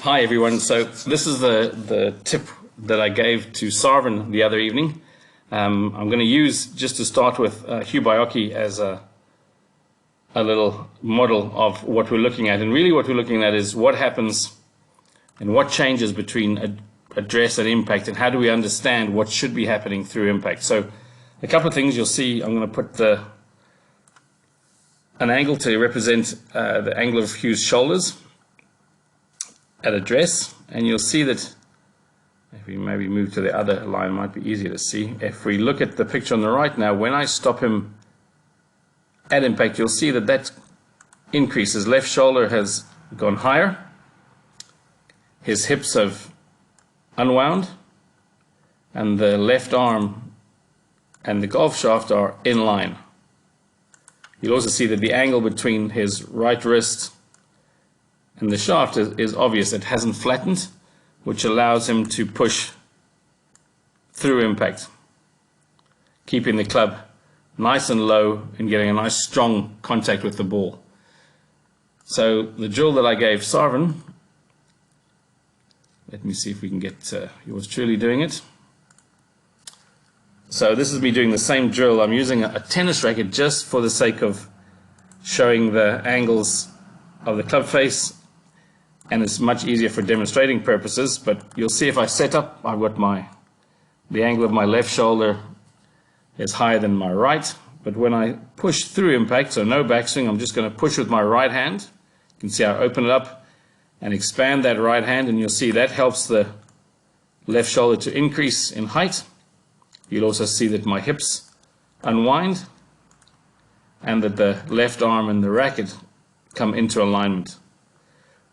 Hi everyone, so this is the tip that I gave to Sarvan the other evening. I'm going to use, just to start with, Hugh Baiocchi as a little model of what we're looking at. And really what we're looking at is what happens and what changes between address and impact, and how do we understand what should be happening through impact. So a couple of things you'll see. I'm going to put an angle to represent the angle of Hugh's shoulders at address, and you'll see that if we maybe move to the other line, it might be easier to see. If we look at the picture on the right now, when I stop him at impact, you'll see that that increases. Left shoulder has gone higher, his hips have unwound, and the left arm and the golf shaft are in line. You'll also see that the angle between his right wrist and the shaft is obvious. It hasn't flattened, which allows him to push through impact, keeping the club nice and low and getting a nice strong contact with the ball. So the drill that I gave Sarvan, let me see if we can get yours truly doing it. So this is me doing the same drill. I'm using a tennis racket just for the sake of showing the angles of the club face, and it's much easier for demonstrating purposes. But you'll see if I set up, I've got the angle of my left shoulder is higher than my right, but when I push through impact, so no backswing, I'm just going to push with my right hand. You can see I open it up and expand that right hand, and you'll see that helps the left shoulder to increase in height. You'll also see that my hips unwind and that the left arm and the racket come into alignment.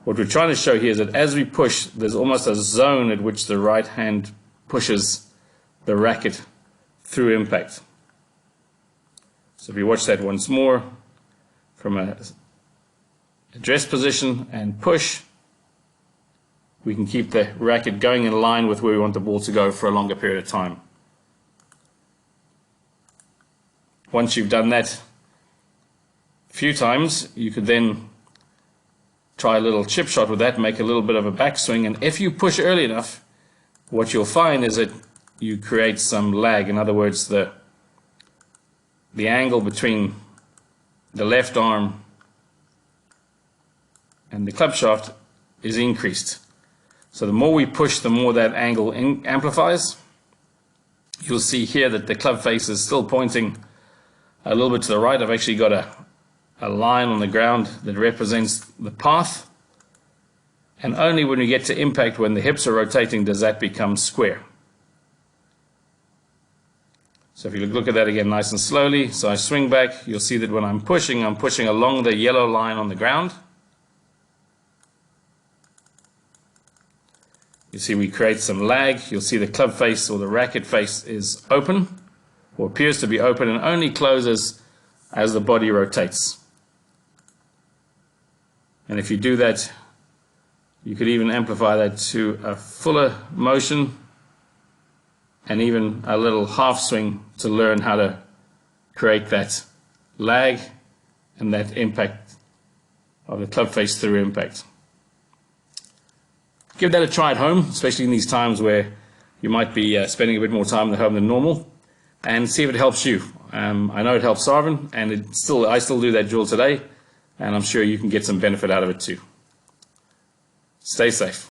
What we're trying to show here is that as we push, there's almost a zone at which the right hand pushes the racket through impact. So if you watch that once more from a address position and push, we can keep the racket going in line with where we want the ball to go for a longer period of time. Once you've done that a few times, you could then try a little chip shot with that, make a little bit of a backswing, and if you push early enough, what you'll find is that you create some lag. In other words, the angle between the left arm and the club shaft is increased. So the more we push, the more that angle amplifies. You'll see here that the club face is still pointing a little bit to the right. I've actually got a line on the ground that represents the path, and only when we get to impact, when the hips are rotating, does that become square. So if you look at that again nice and slowly, so I swing back, you'll see that when I'm pushing along the yellow line on the ground. You see we create some lag. You'll see the club face or the racket face is open, or appears to be open, and only closes as the body rotates. And if you do that, you could even amplify that to a fuller motion and even a little half swing to learn how to create that lag and that impact of the club face through impact. Give that a try at home, especially in these times where you might be spending a bit more time at home than normal, and see if it helps you. I know it helps Sarvan, and I still do that drill today, and I'm sure you can get some benefit out of it too. Stay safe.